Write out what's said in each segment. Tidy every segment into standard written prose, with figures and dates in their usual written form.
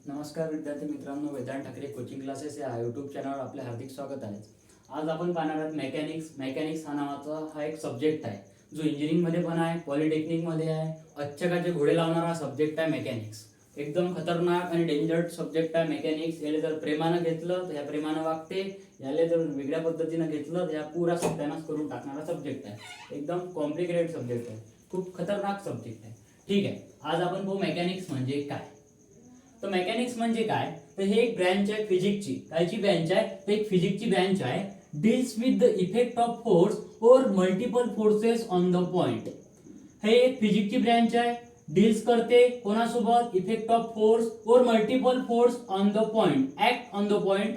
नमस्कार विद्यार्थी मित्रांनो, वेदांत ठाकरे कोचिंग क्लासेस या यूट्यूब चॅनलवर आपले हार्दिक स्वागत आहे. आज आपण पाहणार आहोत मेकॅनिक्स हा नावाचा एक सब्जेक्ट आहे जो इंजिनिअरिंगमध्ये पण आहे, पॉलिटेक्निकमध्ये आहे. अच्छकाचे घोडे लावणारा सब्जेक्ट आहे मेकॅनिक्स. एकदम खतरनाक आणि डेंजर सब्जेक्ट आहे मेकॅनिक्स. याला जर प्रेमानं घेतलं तर ह्या प्रेमानं वागते, याला जर वेगळ्या पद्धतीनं घेतलं तर ह्या पुरा सत्यानाश करून टाकणारा सब्जेक्ट आहे. एकदम कॉम्प्लिकेटेड सब्जेक्ट आहे, खूप खतरनाक सब्जेक्ट आहे. ठीक आहे, आज आपण पाहू मेकॅनिक्स म्हणजे काय. तर मेकॅनिक्स म्हणजे काय, तर हे एक ब्रँच आहे फिजिक्सची. कायची ब्रँच आहे, तर एक फिजिक्सची ब्रँच आहे. Deals with the effect of force और multiple forces on the point. हे एक फिजिक्सची ब्रँच आहे, डील्स करते कोणासोबत, इफेक्ट ऑफ फोर्स और multiple force on the point, act on the point,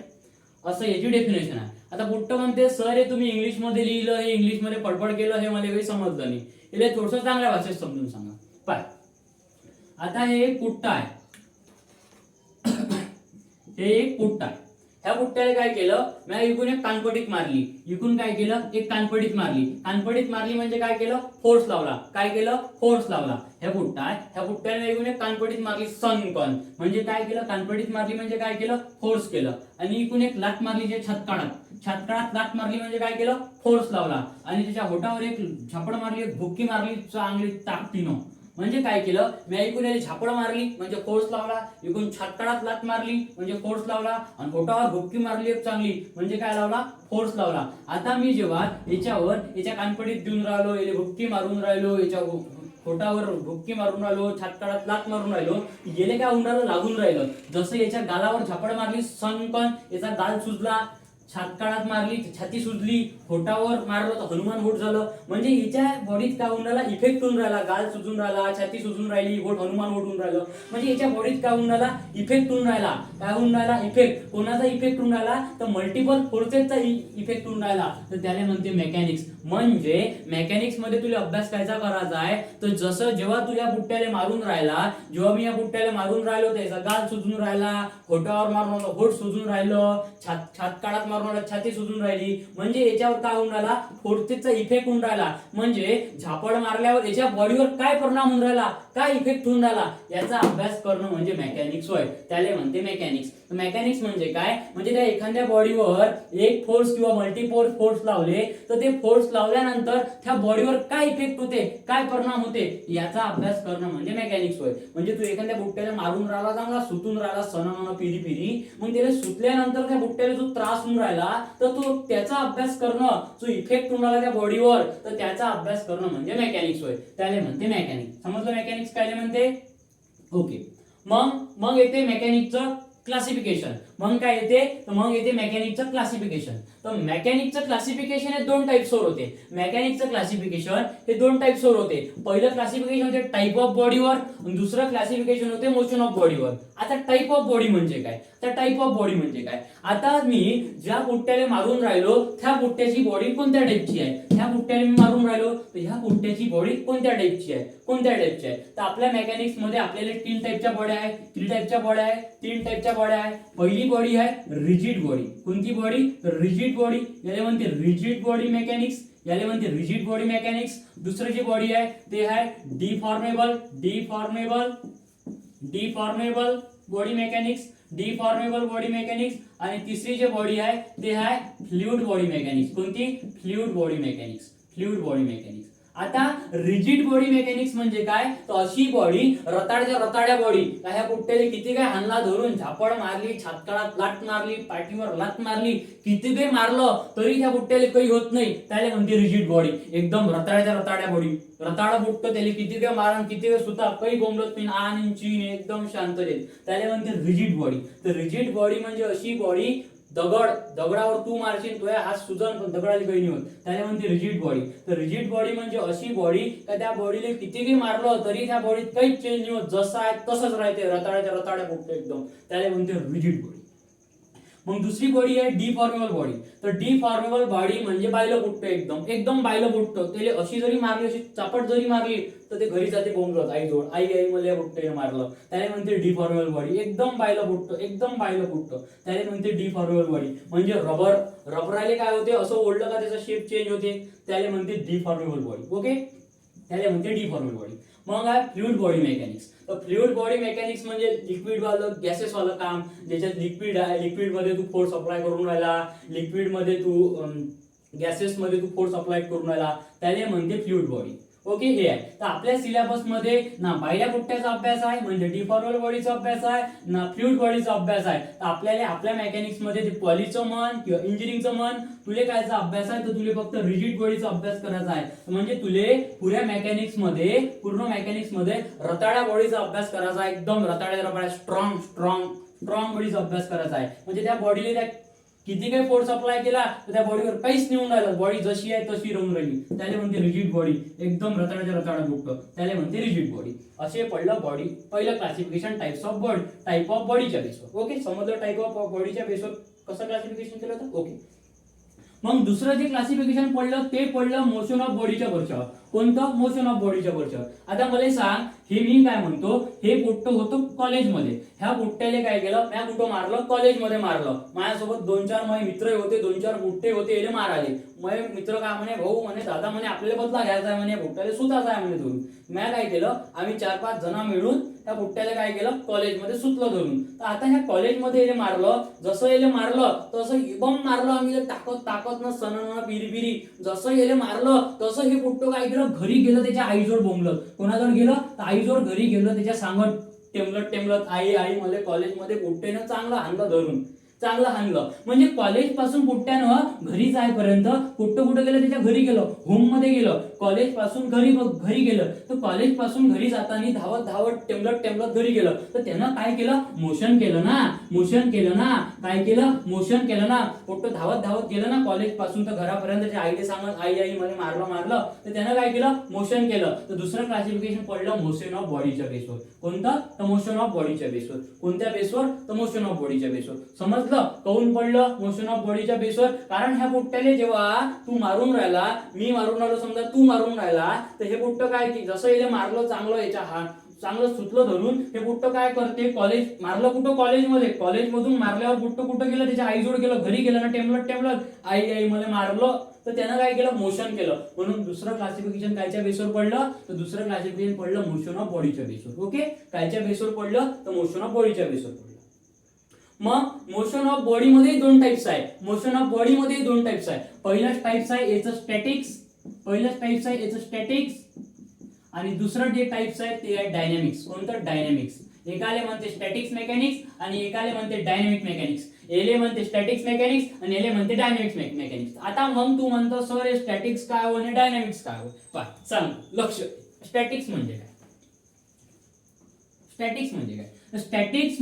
असं याची डेफिनेशन आहे. आता पुट्ट म्हणते सर हे तुम्ही इंग्लिश मध्ये लिहिलं, हे इंग्लिश मध्ये पडपड केलं, हे मला काही समजलं नाही. हे थोडंसं चांगल्या भाषेत समजून सांगा. पाय, आता हे एक पुट्टा आहे, हे एक पुट्टा आहे. ह्या पुट्ट्याला काय केलं, मी इकून एक कानपटीत मारली. इकून काय केलं, एक कानपटीत मारली. कानपटीत मारली म्हणजे काय केलं, फोर्स लावला. काय केलं, फोर्स लावला. ह्या पुट्टा आहे, ह्या पुट्ट्याने इकून एक कानपटीत मारली. सनकन म्हणजे काय केलं, कानपटीत मारली म्हणजे काय केलं, फोर्स केलं. आणि इकून एक लाट मारली, जे छतकाळात लाट मारली म्हणजे काय केलं, फोर्स लावला. आणि त्याच्या होटावर एक झापड मारली, एक भुक्की मारली चांगली ताकदीनं, म्हणजे काय केलं, मी ऐकून याने झापड मारली म्हणजे फोर्स लावला. इकून छातकाळात लात मारली म्हणजे फोर्स लावला. आणि पोटावर भुक्की मारली एक चांगली म्हणजे काय लावला, फोर्स लावला. आता मी जेव्हा याच्या कानपडीत देऊन राहिलो, याला भुक्की मारून राहिलो, याच्या पोटावर भुक्की मारून राहिलो, छातकाळात लात मारून राहिलो, गेले काय उंडाला लागून राहिलं. जसं याच्या गालावर झापड मारली, सनकन याचा गाल सुजला. छातकाळात मारली, छाती सुजली. होटावर मारलं तर हनुमान होट झालं. म्हणजे हिच्या बॉडीत काय होऊन राहिला, इफेक्ट होऊन राहिला. गाल सुजून राहिला, छाती सुजून राहिली, होट हनुमान होट होऊन राहिलं. म्हणजे याच्या बॉडीत काय होऊन राहिला, इफेक्ट होऊन राहिला. काय होऊन राहिला, इफेक्ट. कोणाचा इफेक्ट होऊन राहिला, तर मल्टिपल फोर्सेसचा इफेक्ट होऊन राहिला. तर त्याला म्हणते मेकॅनिक्स. म्हणजे मेकॅनिक्स मध्ये तुला अभ्यास कायचा करायचा आहे, तर जसं जेव्हा तू या बुट्ट्याला मारून राहिला, जेव्हा मी या बुट्ट्याला मारून राहिलो त्याचा गाल सुजून राहिला, होटावर मारून होट सुजून राहिलं, छातकाळात छाती सुजून राहिली, म्हणजे याच्यावर काय होऊन राहिला, फोर्सेसचा इफेक्ट होऊन राहिला. म्हणजे झापड मारल्यावर याच्या बॉडीवर काय परिणाम होऊन राहिला, काय इफेक्ट होऊन राहिला, याचा अभ्यास करणं म्हणजे मेकॅनिक्स होय. त्याला म्हणते मेकॅनिक्स. मेकॅनिक्स म्हणजे काय, म्हणजे त्या एखाद्या बॉडीवर एक फोर्स किंवा मल्टिपल फोर्स लावले, तर ते फोर्स लावल्यानंतर त्या बॉडीवर काय इफेक्ट होते, काय परिणाम होते, याचा अभ्यास करणं म्हणजे मेकॅनिक्स होय. म्हणजे तू एखाद्या बुट्ट्याला मारून राहिला, चांगला सुतून राहिला, सणन पिरी, मग त्याला सुतल्यानंतर त्या बुट्ट्याला जो त्रास होऊन राहिला, तर तो त्याचा अभ्यास करणं, जो इफेक्ट होऊन राहिला त्या बॉडीवर, तर त्याचा अभ्यास करणं म्हणजे मेकॅनिक्स होय. त्याला म्हणते मेकॅनिक्स. समजलं मेकॅनिक्स काय म्हणते. ओके, मग येते मेकॅनिकचं क्लासिफिकेशन. मग काय येते, तर मग येते मेकॅनिकचं क्लासिफिकेशन. तर मेकॅनिकचं क्लासिफिकेशन हे दोन टाइप्सवर होते. मेकॅनिकचं क्लासिफिकेशन हे दोन टाइप्सवर होते. पहिलं क्लासिफिकेशन होते टाइप ऑफ बॉडीवर, दुसरं क्लासिफिकेशन होते मोशन ऑफ बॉडीवर. आता टाइप ऑफ बॉडी म्हणजे काय, तर टाइप ऑफ बॉडी म्हणजे काय, आता मी ज्या बुट्ट्याला मारून राहिलो त्या बुट्ट्याची बॉडी कोणत्या टाइपची आहे, ह्या बुट्ट्याला मी मारून राहिलो तर ह्या बुट्ट्याची बॉडी कोणत्या टाइपची आहे, तर आपल्या मेकॅनिक्स मध्ये आपल्याला तीन टाइपच्या बॉड्या आहे. तीन टाइपच्या बॉड्या आहे. पहिली बॉडी आहे रिजिड बॉडी. कोणती बॉडी, रिजिड बॉडी. याला म्हणते रिजिड बॉडी मेकॅनिक्स. दुसरी जी बॉडी आहे ते आहे डिफॉर्मेबल बॉडी मेकॅनिक्स. आणि तिसरी जी बॉडी आहे ते आहे फ्लुइड बॉडी मेकॅनिक्स. कोणती, फ्लुइड बॉडी मेकॅनिक्स. आता रिजिड बॉडी मेकॅनिक्स म्हणजे काय, तर अशी बॉडी रताड्या बॉडी. ह्या बुट्ट्याला किती काय हाणला धरून, झापड मारली, छातकाळात लाट मारली, पाठीवर लाट मारली, किती काही मारलं तरी त्या बुट्ट्याला काही होत नाही, त्याला म्हणते रिजिड बॉडी. एकदम रताड्या बॉडी. रताळा बुट्ट त्याला किती काय मारण, किती काय सुद्धा काही गोंबलत नाही, आणि चीन एकदम शांत देत, त्याला म्हणते रिजिड बॉडी. तर रिजिड बॉडी म्हणजे अशी बॉडी, दगडावर तू मारशील तो हात सुजन पण दगडाला काही नाही होत, त्याला म्हणते रिजिड बॉडी. तर रिजिड बॉडी म्हणजे अशी बॉडी का त्या बॉडीला कितीही मारलं तरी त्या बॉडीत काहीच चेंज नाही होत, जसं आहे तसंच राहते, रताड्या बुट्ट एकदम, त्याला म्हणते रिजिड बॉडी. मग दुसरी बॉडी आहे डिफॉर्मेबल बॉडी. तर डिफॉर्मेबल बॉडी म्हणजे बायलं बुट्ट, एकदम बायलं बुट्ट. त्याला अशी जरी मारली, अशी चापट जरी मारली तर ते घरी जाते बोंबलत आईजवळ, आई मला बुट्टेने मारलं, त्याला म्हणते डिफॉर्मेबल बॉडी. एकदम बायलं बुट्ट, त्याला म्हणते डिफॉर्मेबल बॉडी. म्हणजे रबराले काय होते, असं ओढलं का त्याचा शेप चेंज होते, त्याला म्हणते डिफॉर्मेबल बॉडी. ओके, त्याला म्हणते डिफॉर्मेबल बॉडी. मग आहे फ्लुइड बॉडी मेकॅनिक्स. तर फ्लुइड बॉडी मेकॅनिक्स म्हणजे लिक्विड वालं गॅसेस वालं काम, ज्याच्यात लिक्विड आहे, लिक्विड मध्ये तू फोर्स अप्लाय करून राहिला, लिक्विड मध्ये तू गॅसेस मध्ये तू फोर्स अप्लाय करून राहिला, त्याला म्हणते फ्लुइड बॉडी. ओके, हे आहे. तर आपल्या सिलेबस मध्ये ना बाह्य पुट्ट्याचा अभ्यास आहे म्हणजे डिफॉर्मल बॉडीचा अभ्यास आहे, ना फ्लुइड बॉडीचा अभ्यास आहे. तर आपल्याला आपल्या मेकॅनिक्स मध्ये ते पॉलीचं मन किंवा इंजिनिअरिंगचं मन तुले कायचा अभ्यास आहे, तर तुले फक्त रिजिड बॉडीचा अभ्यास करायचा आहे. म्हणजे तुले पूर्ण मेकॅनिक्स मध्ये रताळ्या बॉडीचा अभ्यास करायचा आहे, एकदम रताळ्या स्ट्रॉंग बॉडीचा अभ्यास करायचा आहे. म्हणजे त्या बॉडीला त्या किती काही फोर्स अप्लाय केला तर त्या बॉडीवर काहीच निघून राहिलं, बॉडी जशी आहे तशी राहून राहिली, त्याला म्हणते रिजिड बॉडी, एकदम रताळ्याच्या बुट्ट, त्याला म्हणते रिजिड बॉडी. असे पडलं बॉडी, पहिलं क्लासिफिकेशन टाईप ऑफ बॉडीच्या बेसवर. ओके, समजलं टाईप ऑफ बॉडीच्या बेसवर कसं क्लासिफिकेशन केलं होतं. ओके, मग दुसरं जे क्लासिफिकेशन पडलं ते पडलं मोशन ऑफ बॉडीच्या वरच्यावर. कोणतं? मोशन ऑफ बॉडीच्या वरच्यावर. आता मला सांग, हे मी काय म्हणतो, हे पुट्ट होतं कॉलेजमध्ये, ह्या पुट्ट्याला काय केलं, म्या कुठं मारलं, कॉलेजमध्ये मारलं. माझ्यासोबत 2-4 माझे मित्र होते, 2-4 बुट्टे होते, याला माराले. माझे मित्र काय म्हणे, भाऊ म्हणे, दादा म्हणे, आपल्याला बदला घ्यायचा आहे म्हणे, बुट्ट्याला सुताचा आहे म्हणे धरून. म्या काय केलं, आम्ही 4-5 जण मिळून त्या बुट्ट्याला काय केलं, कॉलेजमध्ये सुतलं धरून. तर आता ह्या कॉलेजमध्ये याला मारलं, जसं याला मारलं तसं बम मारलं आम्ही, ताकद न सण पिरी, जसं याला मारलं तसं हे पुट्ट काय केलं, घरी गेलं, त्याच्या आईजोड बोंबलं. कोणाजवळ गेलं, तर आईजोड घरी गेलं, त्याच्या सांगत टेमलत आई मला कॉलेजमध्ये पुट्टेनं चांगलं हाणलं. म्हणजे कॉलेज पासून पुट्ट्यानं घरी जायपर्यंत पुट्ट कुठं गेलं, त्याच्या घरी गेलं, होम मध्ये गेलं. कॉलेज पासून घरी गेलं, तर कॉलेज पासून घरी जाताना धावत टेमलत घरी गेलं. तर त्यानं काय केलं, मोशन केलं ना. काय केलं, मोशन केलं ना. पुट्ट धावत गेलं ना कॉलेज पासून तर घरापर्यंत, त्याच्या आईने सांगत आई मला मारलं. तर त्यानं काय केलं, मोशन केलं. तर दुसरं क्लासिफिकेशन पडलं मोशन ऑफ बॉडीच्या बेसवर. कोणतं? तर मोशन ऑफ बॉडीच्या बेसवर. कोणत्या बेसवर? तर मोशन ऑफ बॉडीच्या बेसवर. समजलं काऊन पडलं मोशन ऑफ बॉडीच्या बेसवर? कारण ह्या पुट्ट्याने जेव्हा तू मारून राहिला, मी मारून राहिलो, समजा तू मारून राहिला, तर हे पुट्ट काय की जसं याला मारलं चांगलं सुतलं धरून, हे पुट्ट काय करते, कॉलेज मारलं कुठं, कॉलेजमध्ये, कॉलेजमधून मारल्यावर पुट्ट कुठं गेलं, त्याच्या आईजोड गेलं, घरी गेलं ना, टेमलत आई मला मारलं. तर त्यानं काय केलं, मोशन केलं. म्हणून दुसरं क्लासिफिकेशन कायच्या बेसवर पडलं, तर दुसरं क्लासिफिकेशन पडलं मोशन ऑफ बॉडीच्या बेसवर. ओके, कायच्या बेसवर पडलं, तर मोशन ऑफ बॉडीच्या बेसवर पडलं. मग मोशन ऑफ बॉडी मध्ये 2 टाइप्स आहे. पहिला टाइप्स आहे याचं स्टॅटिक्स, आणि दुसरं जे टाइप्स आहे ते आहे डायनॅमिक्स. कोणतं? डायनॅमिक्स. एकाले म्हणते स्टॅटिक्स मेकॅनिक्स आणि एकाले म्हणते डायनॅमिक मेकॅनिक्स. एले म्हणते स्टॅटिक्स मेकॅनिक्स आणि एले म्हणते डायनॅमिक्स मेकॅनिक्स. आता मग तू म्हणतो सर हे स्टॅटिक्स काय हो आणि डायनॅमिक्स काय हो? पहा, सांग, लक्ष. स्टॅटिक्स म्हणजे काय? स्टॅटिक्स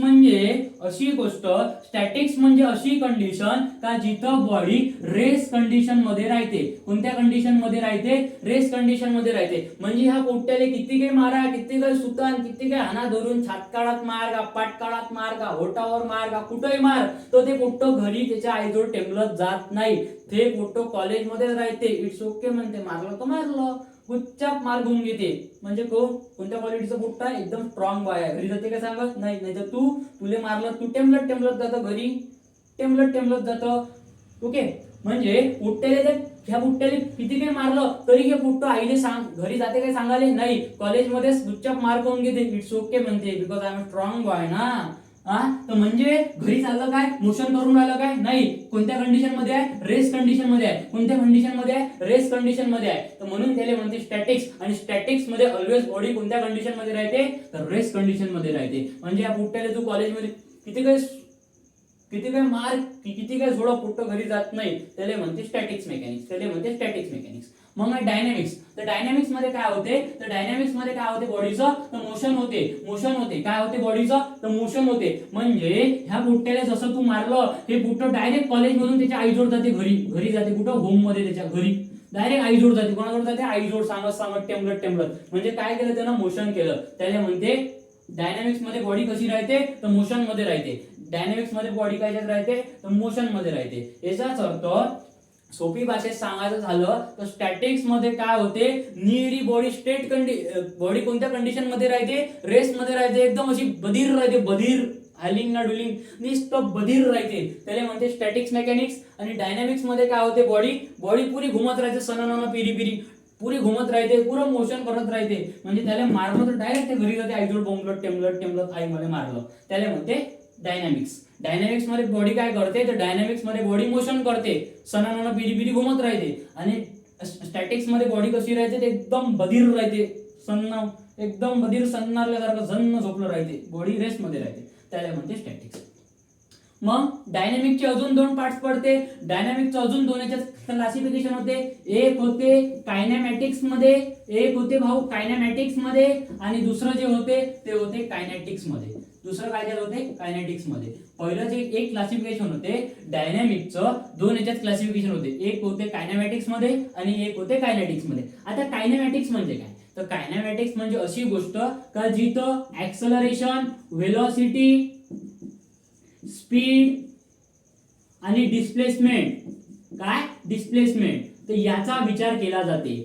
म्हणजे अशी कंडिशन का जिथं बॉडी रेस्ट कंडिशन मध्ये राहते. कोणत्या कंडिशन मध्ये राहते? रेस्ट कंडिशन मध्ये राहते. म्हणजे ह्या पोट्ट्याला किती काही मारा, किती काही सुतान, किती काही हाना धरून, छातकाळात मार का, पाटकाळात मार का, होटावर मार का, कुठेही मार, तर ते पोट्ट घरी त्याच्या आईजोड टेमलत जात नाही. ते पोट्ट कॉलेजमध्ये राहते. इट्स ओके म्हणते, मारलं तर मारलं, गुच्चाप मार घेऊन घेते. म्हणजे कोणत्या क्वालिटीचं पोट्ट आहे? एकदम स्ट्रॉंग बॉय आहे. घरी जाते का सांगत नाही तर तुले मारलं, तू टेमलत जातं, घरी टेमलत जातं. ओके, म्हणजे पोट्ट्याला ह्या पोट्ट्याला किती काही मारलं तरी हे पोट्ट आईने घरी जाते काय सांगाले नाही, कॉलेजमध्येच गुच्चाप मार घेऊन घेते. इट्स ओके म्हणते, because I am strong boy ना. तर म्हणजे घरी चाललं काय, मोशन करून राहिलं काय नाही. कोणत्या कंडिशन मध्ये आहे? रेस्ट कंडिशन मध्ये आहे. कोणत्या कंडिशन मध्ये आहे? रेस्ट कंडिशन मध्ये आहे. तर म्हणून त्याला म्हणते स्टॅटिक्स. आणि स्टॅटिक्स मध्ये ऑलवेज बॉडी कोणत्या कंडिशन मध्ये राहते? तर रेस्ट कंडिशन मध्ये राहते. म्हणजे या पोट्ट्याला तू कॉलेजमध्ये किती काय मार, किती काय झोडा, पोट्ट घरी जात नाही, त्याला म्हणते स्टॅटिक्स मेकॅनिक्स. मग डायनॅमिक्स. तर डायनॅमिक्स मध्ये काय होते? बॉडीचं तर मोशन होते. काय होते? बॉडीचं तर मोशन होते. म्हणजे ह्या पोट्ट्याला जसं तू मारलं, हे पोट्ट डायरेक्ट कॉलेजमधून त्याच्या आईजोड जाते, घरी जाते. कुठं? होम मध्ये, त्याच्या घरी डायरेक्ट आईजोड जाते. कोणाजोड जाते? आईजोड. सांगत टेमलत. म्हणजे काय केलं त्यानं? मोशन केलं. त्याला म्हणते डायनॅमिक्स मध्ये बॉडी कशी राहते? तर मोशन मध्ये राहते. डायनॅमिक्स मध्ये बॉडी काय राहते? तर मोशन मध्ये राहते. याचाच अर्थ सोपी भाषेत सांगायचं झालं तर स्टॅटिक्स मध्ये काय होते? निरी बॉडी बॉडी कोणत्या कंडिशन मध्ये राहते? रेस्ट मध्ये राहते. एकदम अशी बधीर राहते, हायलिंग ना डुलिंग, नुसतं बधीर राहते. त्याला म्हणते स्टॅटिक्स मेकॅनिक्स. आणि डायनॅमिक्स मध्ये काय होते? बॉडी पुरी घुमत राहते, सनन पिरी. पुरी घुमत राहते, पुरं मोशन करत राहते, म्हणजे त्याला मारलं तर डायरेक्ट ते घरी जाते, आईजोड बोंबलत टेमलत आई मला मारलं, त्याला म्हणते डायनॅमिक्स. डायनॅमिक्स मध्ये बॉडी काय करते, तर डायनॅमिक्स मध्ये बॉडी मोशन करते, सणानं पिरी घुमत राहते. आणि स्टॅटिक्स मध्ये बॉडी कशी राहते, ते एकदम बधीर राहते, सन्न एकदम बधीर सन्नारल्यासारखं जन्न झोपलं राहते, बॉडी रेस्ट मध्ये राहते, त्याला म्हणते स्टॅटिक्स. मग डायनॅमिकचे अजून 2 पार्ट्स पडते. डायनॅमिकचं अजून 2 याच्यात क्लासिफिकेशन होते. एक होते कायनॅमॅटिक्स मध्ये, एक होते भाऊ कायनॅमॅटिक्स मध्ये, आणि दुसरं जे होते ते होते कायनेटिक्स मध्ये. दुसरं काय होते, कायनेटिक्स मध्ये. पहिलं जे एक क्लासिफिकेशन होते डायनॅमिकचं, 2 याच्यात क्लासिफिकेशन होते, एक होते कायनॅमॅटिक्स मध्ये आणि एक होते कायनेटिक्स मध्ये. आता कायनॅमॅटिक्स म्हणजे काय, तर कायनॅमॅटिक्स म्हणजे अशी गोष्ट का जिथं ऍक्सलरेशन, व्हेलॉसिटी, स्पीड आणि डिस्प्लेसमेंट, काय डिस्प्लेसमेंट, तर याचा विचार केला जाते.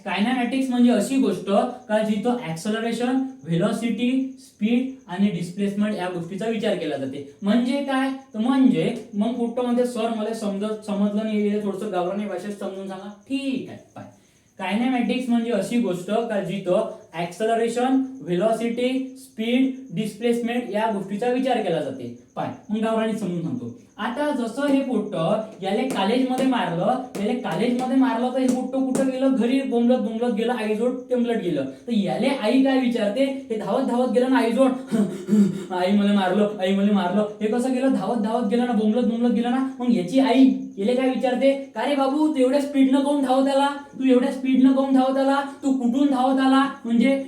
कायनॅमॅटिक्स म्हणजे अशी गोष्ट का जिथं ऍक्सलरेशन, व्हेलॉसिटी, स्पीड आणि डिस्प्लेसमेंट या गोष्टीचा विचार केला जाते. म्हणजे काय, तर म्हणजे मग कुठं म्हणते सर मला समजलं नाही, थोडंसं गावरानी भाषेत समजून सांगा. ठीक आहे, पाय कायनॅमॅटिक्स म्हणजे अशी गोष्ट का जिथं ऍक्सलरेशन, व्हेलॉसिटी, स्पीड, डिस्प्लेसमेंट या गोष्टीचा विचार केला जाते. पाय मग गावरानी समजून सांगतो. आता जसं हे पोट्ट याले कॉलेजमध्ये मारलं, तर हे पोट्ट कुठं गेलं, घरी बोंबलत गेलं, आईजोड टेम्पलट गेलं. तर याले आई काय विचारते, हे धावत गेलं ना आईजोड, आई मला मारलं, हे कसं गेलं, धावत गेलं ना, बोंबलत गेलं ना. मग याची आई याले काय विचारते, का रे बाबू तू एवढ्या स्पीडनं काऊन धावत आला, तू कुठून धावत आला, म्हणजे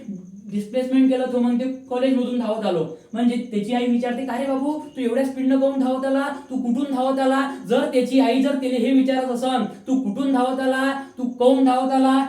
डिस्प्लेसमेंट केलं तो, म्हणते कॉलेजमधून धावत आलो. म्हणजे त्याची आई विचारते, का रे बाबू तू एवढ्या स्पीडनं काऊन धावत आला, तू कुठून धावत आला. जर त्याची आई जर त्याला हे विचारत असन, तू कुठून धावत आला, तू काऊन धावत आला,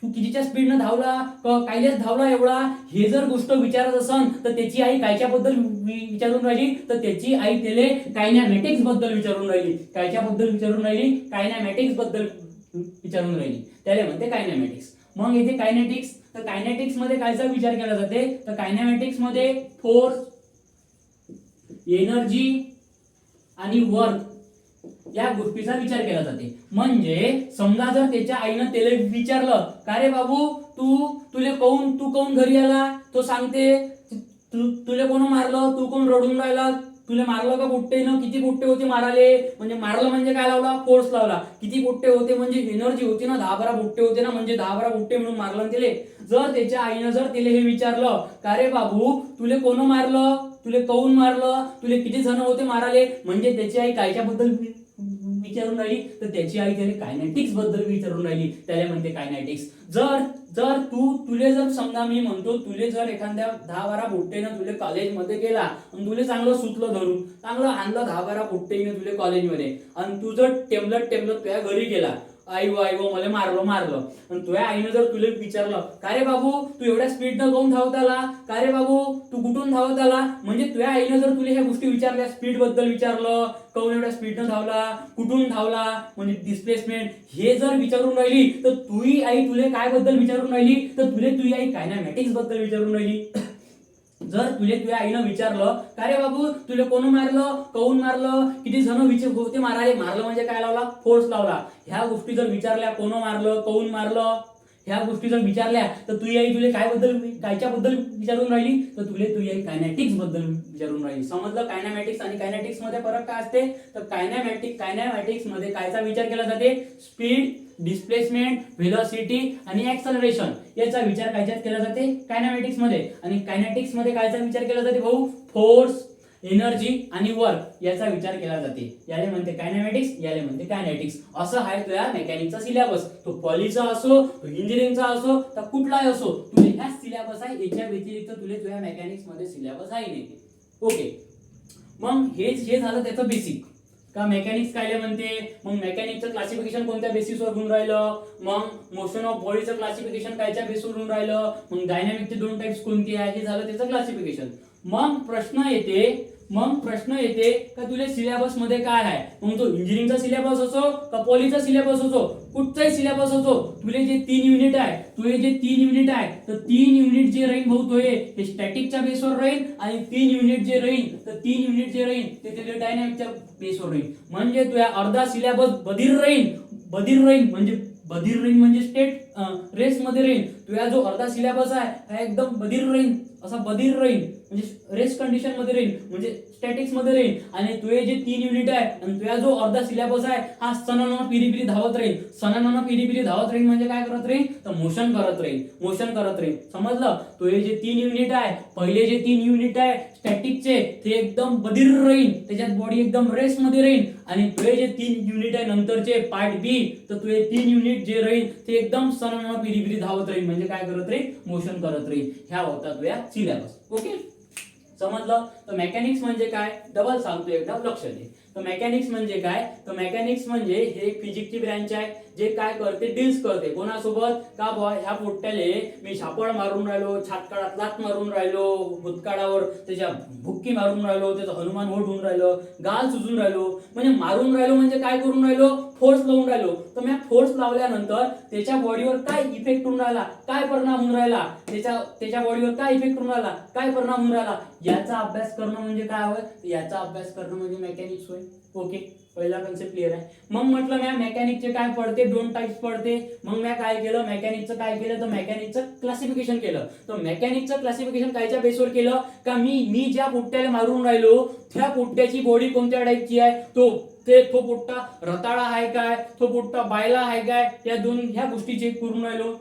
तू कितीच्या स्पीडनं धावला, कायलेच धावला एवढा, हे जर गोष्ट विचारत असन, तर त्याची आई कायच्याबद्दल विचारून राहिली, तर त्याची आई त्याला कायनॅमॅटिक्स बद्दल विचारून राहिली. कायच्याबद्दल विचारून राहिली, कायनॅमॅटिक्स बद्दल विचारून राहिली, त्याला म्हणते कायनॅमॅटिक्स. मग इथे कायनेटिक्स, तर कायनेटिक्स मध्ये कायचा विचार केला जाते, तर कायनॅमॅटिक्स मध्ये फोर्स, एनर्जी आणि वर्क या गोष्टीचा विचार केला जाते. म्हणजे समजा जर त्याच्या आईनं त्याला विचारलं, का रे बाबू तू काऊन घरी आला, तो सांगते तुले कोण मारलं, तू कोण रडून राहिला, तुला मारलं का बुट्टेनं, किती बुट्टे होते माराले, म्हणजे मारलं म्हणजे काय लावला, फोर्स लावला. किती बुट्टे होते म्हणजे एनर्जी होती ना, 10-12 बुट्टे होते ना, म्हणजे 10-12 बुट्टे म्हणून मारलं तिले. जर त्याच्या आईनं जर तिले हे विचारलं, का रे बाबू तुले कोण मारलं, तुले काऊन मारलं, तुले किती जण होते माराले, म्हणजे त्याची आई कायच्याबद्दल विचारून राहिली, तर त्याची आई त्याला कायनेटिक्स बद्दल विचारून राहिली, त्याला म्हणते कायनेटिक्स. जर तुले जर समजा मी म्हणतो, तुले जर एखाद्या 10-12 बुट्टेनं तुले कॉलेजमध्ये गेला आणि तुले चांगलं सुतलं धरून, चांगलं आणलं 10-12 बुट्टेनं तुले कॉलेजमध्ये, आणि तू जर टेमलत तुझ्या घरी गेला, आई मला मारलं, आणि तुझ्या आईनं जर तुला विचारलं, का रे बाबू तू एवढ्या स्पीडनं काऊन धावत आला, का रे बाबू तू कुठून धावत आला, म्हणजे तुझ्या आईनं जर तुला ह्या गोष्टी विचारल्या, स्पीड बद्दल विचारलं, काऊन एवढ्या स्पीडनं धावला, कुठून धावला, म्हणजे डिस्प्लेसमेंट हे जर विचारून राहिली, तर तुझी आई तुले काय बद्दल विचारून राहिली, तर तुझी आई कायनॅमॅटिक्स बद्दल विचारून राहिली. जर तुझ्या आईनं विचारलं, का रे बाबू तुला कोण मारलं, काऊन मारलं, किती जण होते मारले, मारलं म्हणजे काय लावला, फोर्स लावला, ह्या गोष्टी जर विचारल्या, कोण मारलं, काऊन मारलं, ह्या गोष्टी जर विचारल्या, तर तुझी आई तुला कायच्याबद्दल विचारून राहिली, तर तुझी आई कायनॅटिक्स बद्दल विचारून राहिली. समजलं कायनॅमॅटिक्स आणि कायनॅटिक्स मध्ये फरक काय असते, तर कायनॅमॅटिक्स मध्ये कायचा विचार केला जाते, स्पीड, डिस्प्लेसमेंट, व्हेलॉसिटी आणि ऍक्सलरेशन याचा विचार कायच्यात केला जाते, कायनॅमॅटिक्स मध्ये. आणि कायनॅटिक्स मध्ये कायचा विचार केला जाते भाऊ, फोर्स, एनर्जी आणि वर्क याचा विचार केला जाते. याले म्हणते कायनॅमॅटिक्स, याले म्हणते कायनेटिक्स. असं आहे तुझ्या मेकॅनिकचा सिलेबस, तो पॉलीचा असो, तो इंजिनिअरिंगचा असो, तर कुठलाही असो, तुझे ह्याच सिलेबस आहे, याच्या व्यतिरिक्त तुझ्या मेकॅनिक्स मध्ये सिलेबस आहे नाही. ओके, मग हे झालं त्याचं बेसिक का मेकॅनिक्स कायले म्हणते. मग मेकॅनिक्सचं क्लासिफिकेशन कोणत्या बेसिसवर होऊन राहिलं, मग मोशन ऑफ बॉडीचं क्लासिफिकेशन कायच्या बेसवर होऊन राहिलं, मग डायनॅमिकचे 2 टाइप्स कोणती आहे, हे झालं त्याचं क्लासिफिकेशन. मग प्रश्न येते का तुला सिलेबस मध्ये काय आहे, मग तो इंजिनिअरिंगचा सिलेबस असो का पॉलीचा सिलेबस असो, कुठचाही सिलेबस असो, तुले जे 3 युनिट आहे, तर 3 युनिट जे राहील भाऊ तो हे स्टॅटिकच्या बेसवर राहील, आणि 3 युनिट जे राहील ते तुला डायनॅमिकच्या बेसवर राहील. म्हणजे तुझ्या अर्धा सिलेबस बधीर राहील, म्हणजे बधीर राहीन म्हणजे स्टेट रेस्ट मध्ये राहीन. तुझा जो अर्धा सिलेबस आहे हा एकदम बधीर राहीन, असा बधीर राहीन म्हणजे रेस्ट कंडिशन मध्ये राहीन म्हणजे स्टॅटिक्स मध्ये राहीन. आणि तुझे जे 3 युनिट आहे आणि तुझा जो अर्धा सिलेबस आहे हा सणाना पिरी धावत राहील. सणाना पिरी धावत राहील म्हणजे काय करत राहील तर मोशन करत राहील, मोशन करत राहील. समजलं. तुझे जे 3 युनिट आहे, पहिले जे 3 युनिट आहे स्टॅटिकचे ते एकदम बधीर राहील, त्याच्यात बॉडी एकदम रेस्ट मध्ये राहील. आणि तुझे जे 3 युनिट आहे नंतरचे पार्ट बी, तर तुझे 3 युनिट जे राहील ते एकदम सणाना पिरी धावत राहील म्हणजे काय करत राहील मोशन करत राहील. ह्या होता तुझ्या सिलेबस. ओके, समजलं. तर मेकॅनिक्स म्हणजे काय डबल सांगतो एकदा लक्ष दे. तर मेकॅनिक्स म्हणजे काय, तर मेकॅनिक्स म्हणजे हे फिजिक्सची ब्रँच आहे जे काय करते डील्स करते कोणासोबत का बुवा ह्या पोट्याले मी छापड मारून राहिलो, छातकाडात लात मारून राहिलो, भूतकाळावर त्याच्या भुक्की मारून राहिलो, त्याचं हनुमान होट होऊन राहिलो, गाल सुजून राहिलो. म्हणजे मारून राहिलो म्हणजे काय करून राहिलो फोर्स लावून राहिलो. तर मी फोर्स लावल्यानंतर त्याच्या बॉडीवर काय इफेक्ट होऊन राहिला, काय परिणाम होऊन राहिला, त्याच्या बॉडीवर काय इफेक्ट होऊन राहिला, काय परिणाम होऊन राहिला, याचा अभ्यास करणं म्हणजे काय होय, याचा अभ्यास करणं म्हणजे मेकॅनिक्स होय. ओके, पहिला कन्सेप्ट क्लिअर आहे. मग म्हटलं मी मेकॅनिकचे काय पडते, 2 टाइप्स पडते. मग मी काय केलं मेकॅनिकचं काय केलं तर मेकॅनिकचं क्लासिफिकेशन केलं. तर मेकॅनिकचं क्लासिफिकेशन कायच्या बेसवर केलं का मी ज्या पोट्याला मारून राहिलो त्या पोट्याची बॉडी कोणत्या टाइपची आहे, तो पोट्टा रताळा आहे काय, तो पोट्टा बायला आहे काय, ह्या गोष्टी चेक करून राहिलो.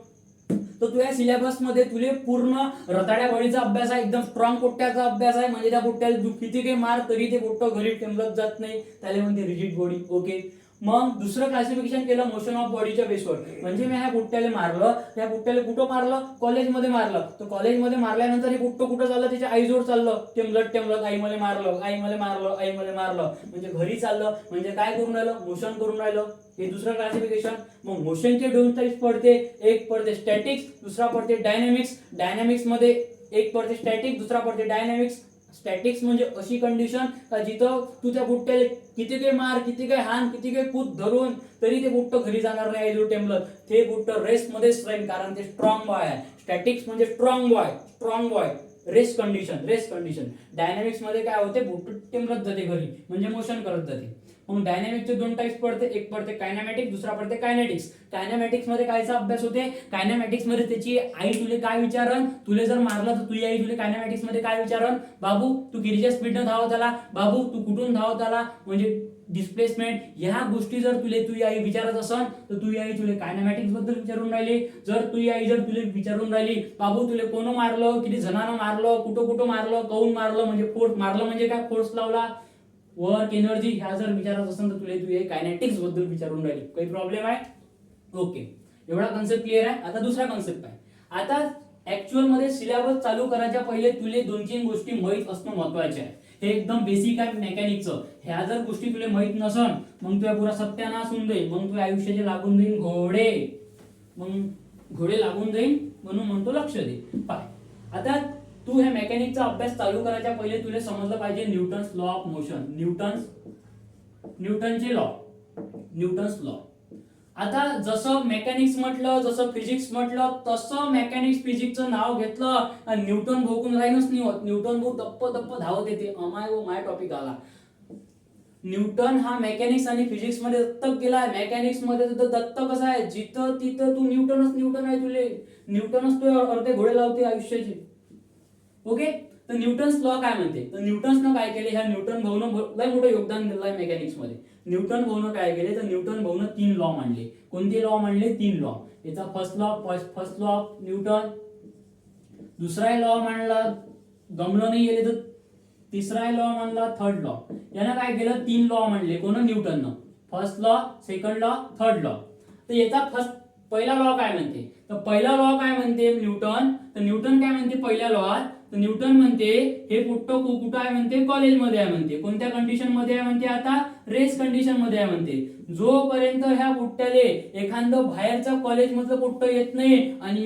तर तुझ्या सिलेबस मध्ये तुले पूर्ण रताळ्या बॉडीचा अभ्यास आहे, एकदम स्ट्रॉंग पोट्ट्याचा अभ्यास आहे. म्हणजे त्या पोट्ट्याला किती काही मार तरी ते पोट्ट घरी टेंबलत जात नाही, त्याला म्हणते रिजिड बॉडी. ओके, मग दुसरं क्लासिफिकेशन केलं मोशन ऑफ बॉडीच्या बेसवर. म्हणजे मी ह्या पोट्ट्याला मारलं, त्या पोट्ट्याला कुठं मारलं कॉलेजमध्ये मारलं. तर कॉलेजमध्ये मारल्यानंतर हे पोट्ट कुठं चाललं त्याच्या आईजवळ चाललं, टेंबलत आई मला मारलं, आई मला मारलं, आई मला मारलं म्हणजे घरी चाललं. म्हणजे काय करून राहिलं मोशन करून राहिलं. हे दुसरं क्लासिफिकेशन. मग मोशनचे 2 टाइप्स पडते, एक पडते स्टॅटिक्स, दुसरा पडते डायनॅमिक्स. डायनॅमिक्स मध्ये एक पडते स्टॅटिक, दुसरा पडते डायनॅमिक्स. स्टॅटिक्स म्हणजे अशी कंडिशन का जिथं तू त्या बुट्ट्याला किती काही मार, किती काही हान, किती काही कूद धरून तरी ते बुट्ट घरी जाणार नाही आईजवळ टेंबलत. ते बुट्ट रेस्ट मध्येच राहील कारण ते स्ट्रॉंग बॉय आहे. स्टॅटिक्स म्हणजे strong boy rest condition. Dynamics मध्ये काय होते बुट्ट टेंबलत जाते घरी म्हणजे मोशन करत जाते. मग डायनॅमिक्सचे 2 टाइप्स पडते, एक पडते कायनॅमॅटिक, दुसरा पडते कायनेटिक्स. कायनॅमॅटिक्स मध्ये कायचा अभ्यास होते, कायनॅमॅटिक्स मध्ये त्याची आई तुले काय विचारन, तुले जर मारलं तर तुझी आई तुले कायनॅमॅटिक्स मध्ये काय विचारन, बाबू तू कितीच्या स्पीडनं धावत आला, बाबू तू कुठून धावत आला म्हणजे डिस्प्लेसमेंट. ह्या गोष्टी जर तुझी आई विचारत असन तर तुझी आई तुले कायनॅमॅटिक्स बद्दल विचारून राहिली. जर तुझी आई तुले विचारून राहिली बाबू तुले कोण मारलं, किती जणांना मारलं, कुठं मारलं, काऊन मारलं म्हणजे फोर्स मारलं म्हणजे काय फोर्स लावला, वर्क एनर्जी, ह्या जर विचारत असेल तर तुले कायनेटिक्स बद्दल विचारून राहिली. काही प्रॉब्लेम आहे. ओके, एवढा कन्सेप्ट क्लिअर आहे. आता दुसरा कन्सेप्ट आहे. आता ऍक्च्युअल मध्ये सिलेबस चालू करायच्या पहिले तुले 2-3 गोष्टी माहित असणं महत्वाचे आहे. हे एकदम बेसिक आहे मेकॅनिकचं. ह्या जर गोष्टी तुला माहित नसन मग तुझ्या पुरा सत्यानाश होऊन जाईल, मग तुझ्या आयुष्याचे लागून जाईल घोडे, मग घोडे लागून जाईल. म्हणून म्हणतो लक्ष दे. पाय, आता तू ह्या मेकॅनिकचा अभ्यास चालू करायच्या पहिले तुला समजलं पाहिजे Newton's law of motion. Newton's law. आता जसं मेकॅनिक्स म्हटलं, जसं फिजिक्स म्हटलं, तसं मेकॅनिक्स फिजिक्सचं नाव घेतलं आणि न्यूटन भाऊकून राहीनच नाही होत. न्यूटन भाऊ दप्प धावत येते, माय टॉपिक आला. न्यूटन हा मेकॅनिक्स आणि फिजिक्स मध्ये दत्तक गेलाय. मेकॅनिक्स मध्ये दत्तक कसं आहे, जिथं तिथं तू न्यूटन आहे. तुले न्यूटनच तू अर्धे घोडे लावते आयुष्याचे. ओके, तर न्यूटन्स लॉ काय म्हणते, तर न्यूटन्सनं काय केले, ह्या न्यूटन भाऊनं लय मोठं योगदान दिलं आहे मेकॅनिक्स मध्ये. न्यूटन भाऊनं काय केले तर न्यूटन भाऊनं 3 लॉ मांडले. कोणते लॉ मांडले, 3 लॉ. याचा फर्स्ट लॉ ऑफ न्यूटन, दुसरा लॉ मांडला गमलं नाही गेले तर तिसरा लॉ मांडला, थर्ड लॉ. यानं काय केलं 3 लॉ मांडले. कोण, न्यूटननं. First law, second law, third law. तर याचा पहिला लॉ काय म्हणते, तर पहिला लॉ काय म्हणते न्यूटन, तर न्यूटन काय म्हणते पहिल्या लॉत, तर न्यूटन म्हणते हे पुट्ट कुठं आहे म्हणते कॉलेजमध्ये आहे म्हणते. कोणत्या कंडिशन मध्ये आहे म्हणते, आता रेस कंडिशन मध्ये आहे म्हणते. जोपर्यंत ह्या पुट्ट्याले एखादं बाहेरच्या कॉलेज मधलं पुट्ट येत नाही आणि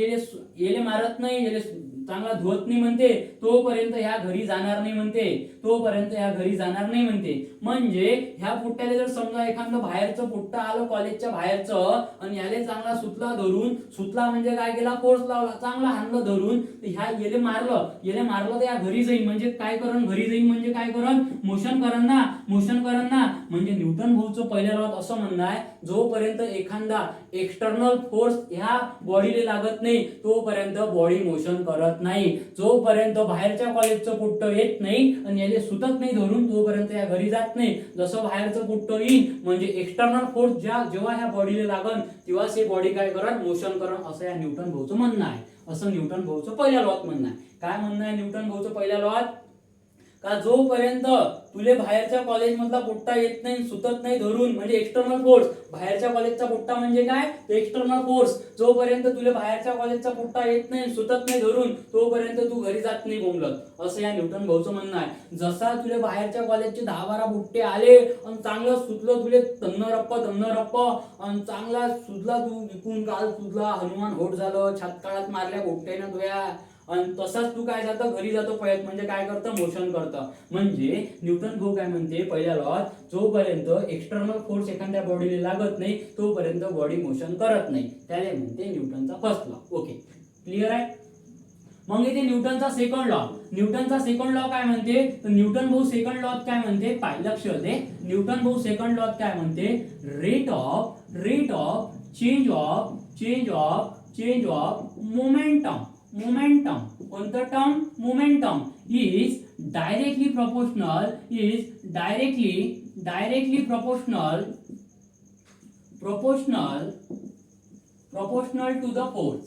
येले मारत नाही, येले चांगला धुवत नाही म्हणते तोपर्यंत ह्या घरी जाणार नाही म्हणते, तोपर्यंत ह्या घरी जाणार नाही म्हणते. म्हणजे ह्या पुट्ट्याला जर समजा एखादं बाहेरचं पुट्टा आलं कॉलेजच्या बाहेरचं आणि ह्याले चांगला सुतला धरून, सुतला म्हणजे काय केला, फोर्स लावला, चांगला हाणलं धरून, ह्या येले मारलं तर या घरी जाईल. म्हणजे काय करण, घरी जाईल म्हणजे काय करण, मोशन करण ना, मोशन करण ना. म्हणजे न्यूटन भाऊचं पहिल्या लॉत असं म्हणणं आहे, जोपर्यंत एखादा एक्सटर्नल फोर्स ह्या बॉडीला लागत नाही तोपर्यंत बॉडी मोशन करत नाही. जोपर्यंत बाहेरच्या कॉलेजचं पुट्ट येत नाही आणि याले सुतत नाही धरून तोपर्यंत या घरी जात नाही. जसं बाहेरचं पुट्ट येईल म्हणजे एक्सटर्नल फोर्स जेव्हा ह्या बॉडीला लागन तेव्हा हे बॉडी काय करन, मोशन करन, असं या न्यूटन भाऊचं म्हणणं आहे. असं न्यूटन भाऊचं पहिल्या लॉत म्हणणं आहे. काय म्हणणं आहे न्यूटन भाऊचं पहिल्या लॉत, का जोपर्यंत तुले बाहेरच्या कॉलेज मधला पुट्टा येत नाही, सुतत नाही धरून, म्हणजे एक्सटर्नल फोर्स, बाहेरच्या कॉलेजचा पुट्टा म्हणजे काय, एक्सटर्नल फोर्स, जोपर्यंत तुले बाहेरच्या कॉलेजचा पुट्टा येत नाही, सुतत नाही धरून तोपर्यंत तू घरी जात नाही बोंबलत, असं या न्यूटन भाऊचं म्हणणं आहे. जसा तुले बाहेरच्या कॉलेजचे 10-12 बुट्टे आले आणि चांगलं सुतलं, तुले तन्न रप्प आणि चांगला सुजला, तू विकून काल सुजला, हनुमान होट झालं, छातकाळात मारल्या बुट्ट्यानं तुया, आणि तसाच तू काय जातं, घरी जातो पळत, म्हणजे काय करतं, मोशन करतं. म्हणजे न्यूटन भाऊ काय म्हणते पहिल्या लॉत, जोपर्यंत एक्सटर्नल फोर्स एखाद्या बॉडीला लागत नाही तोपर्यंत बॉडी मोशन करत नाही, त्याला म्हणते न्यूटनचा फर्स्ट लॉ. ओके, क्लिअर आहे. मग इथे न्यूटनचा सेकंड लॉ, न्यूटनचा सेकंड लॉ काय म्हणते, तर न्यूटन भाऊ सेकंड लॉ काय म्हणते, पाय लक्ष दे. न्यूटन भाऊ सेकंड लॉ काय म्हणते, rate of change of momentum, कोणतं term, momentum is directly proportional to the force,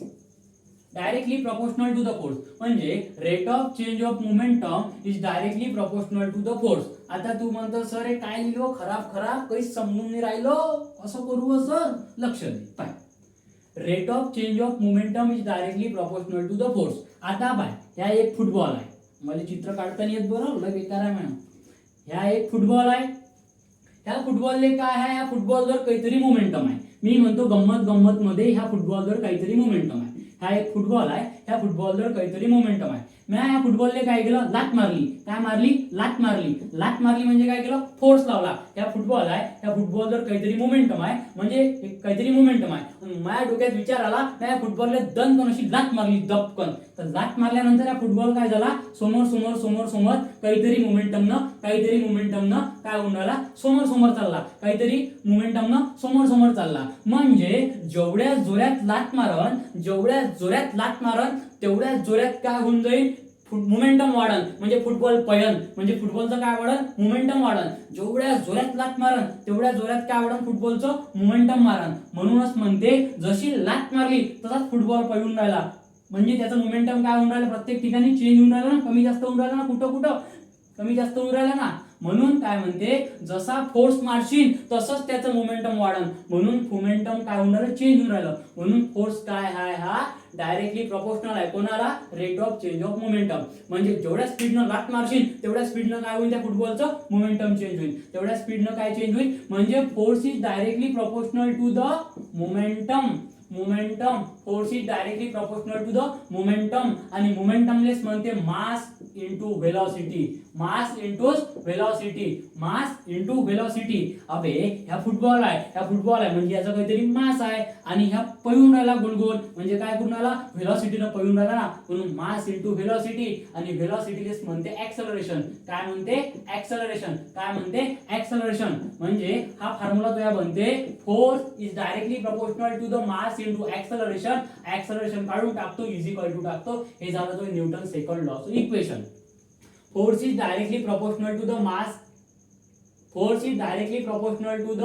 directly proportional to the force. म्हणजे rate of change of momentum is directly proportional to the force. आता तू म्हणतो sir हे काय लिहिलो, खराब काही समजून नाही राहिलो, असं करू सर, लक्ष दे. पाय, rate of change of momentum is directly proportional to the force. आता बाय, ह्या एक फुटबॉल आहे, मला चित्र काढताना येत बरोबर, लय बेकार आहे मॅडम. ह्या एक फुटबॉल आहे, ह्या फुटबॉलले काय आहे, ह्या फुटबॉलवर काहीतरी मोमेंटम आहे. मी म्हणतो गंमत मध्ये ह्या फुटबॉलवर काहीतरी मोमेंटम आहे. हा एक फुटबॉल आहे, ह्या फुटबॉलवर काहीतरी मोमेंटम आहे. मी ह्या फुटबॉलने काय केलं, लात मारली. काय मारली, लात मारली म्हणजे काय केलं, फोर्स लावला. ह्या फुटबॉल आहे, ह्या फुटबॉलवर काहीतरी मोमेंटम आहे, म्हणजे काहीतरी मोमेंटम आहे. माझ्या डोक्यात विचार आला, त्या फुटबॉलला दणकन अशी लात मारली, दबकन. तर लात मारल्यानंतर हा फुटबॉल काय झाला, समोर काहीतरी मोमेंटम न काय होऊन राहिला, समोर चालला, काहीतरी मोमेंटम न समोर चालला. म्हणजे जेवढ्या जोरात लात मारन तेवढ्या जोरात काय होऊन जाईल, मोमेंटम वाढन, म्हणजे फुटबॉल पळन, म्हणजे फुटबॉलचं काय वाढन, मोमेंटम वाढन. जेवढ्या जोरात लात मारन तेवढ्या जोरात काय वाढन, फुटबॉलचं मोमेंटम मारन. म्हणूनच म्हणते जशी लात मारली तसाच फुटबॉल पळून राहिला, म्हणजे त्याचं मोमेंटम काय होऊन राहिलं, प्रत्येक ठिकाणी चेंज होऊन राहिला ना, कमी जास्त होऊन राहिला ना, कुठं कमी जास्त होऊन राहिला ना. म्हणून काय म्हणते, जसा फोर्स मारशील तसंच त्याचं मोमेंटम वाढन, म्हणून मोमेंटम काय होऊन राहिलं, चेंज होऊन राहिलं. म्हणून फोर्स काय आहे, हा डायरेक्टली प्रोपोर्शनल आहे कोणाला, rate of change of momentum. म्हणजे जेवढ्या स्पीडनं लात मारशील तेवढ्या स्पीडनं काय होईल, त्या फुटबॉलचं मोमेंटम चेंज होईल, तेवढ्या स्पीडनं काय चेंज होईल. म्हणजे force is directly proportional to the momentum. Force is directly proportional to the momentum. आणि मोमेंटमलेस म्हणते मास इंटू व्हेलॉसिटी. अबे ह्या फुटबॉल आहे म्हणजे याचा काहीतरी मास आहे, आणि ह्या पळून राहिला गोल म्हणजे काय करून राहिला, व्हेलॉसिटीनं पळून राहिला ना, म्हणून मास इंटू व्हेलॉसिटी. आणि व्हेलॉसिटीलेस म्हणते ऍक्सेलरेशन. काय म्हणते, ऍक्सेलरेशन. म्हणजे हा फॉर्म्युला तुया बनते, force is directly proportional to the mass into acceleration काढून टाकतो, इज इक्वल टू टाकतो. हे झालं तो न्यूटन सेकंड लॉचं इक्वेशन. Force is directly proportional to the